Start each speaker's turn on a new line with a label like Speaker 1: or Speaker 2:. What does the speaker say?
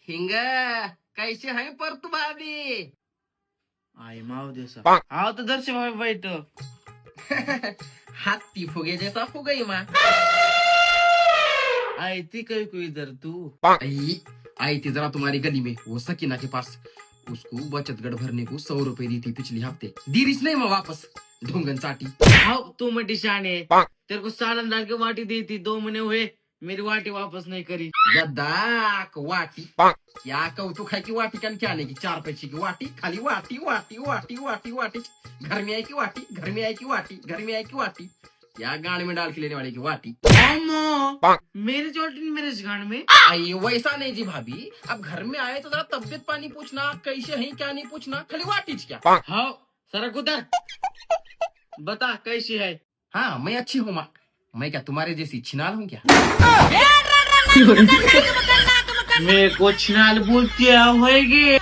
Speaker 1: हिंग कैसे है पर तू भाभी?
Speaker 2: आई माव देसा आओ तो दर्शे भाई बैठ
Speaker 1: हाथी फुगे जैसा फुगई माँ।
Speaker 2: आई थी कहीं कोई इधर तू
Speaker 1: आई थी जरा तुम्हारी गली में वो सकीना के पास। उसको बचत गढ़ भरने को 100 रुपए दी थी पिछले हफ्ते। दीरिस नहीं मैं वापस ढूंगन चाटी।
Speaker 2: आओ तू मटी शाने तेरे को सालन डाल के वाटी दी थी 2 महीने हुए मेरी वाटी वापस नहीं करी।
Speaker 1: गद्दाक वाटी क्या कौतुक है कि वाटी कन क्या आने की 4 पैसे की वाटी खाली वाटी वाटी वाटी वाटी वाटी। घर में आई की वाटी घर में आई की वाटी घर में आई की वाटी क्या गाड़ी में डाल के लेने वाले की वाटी।
Speaker 2: अम्मो मेरी चोटी मेरे गांड में
Speaker 1: आई वैसा नहीं जी भाभी। अब घर में आए तो जरा तबियत पानी पूछना कैसे है क्या नहीं पूछना खाली वाटीच क्या।
Speaker 2: हाँ सरक उधर बता कैसी है।
Speaker 1: हाँ मैं अच्छी हूँ माँ। मैं क्या तुम्हारे जैसी छिनाल हूँ क्या?
Speaker 2: मेरे को छिनाल बोलती है होएगी।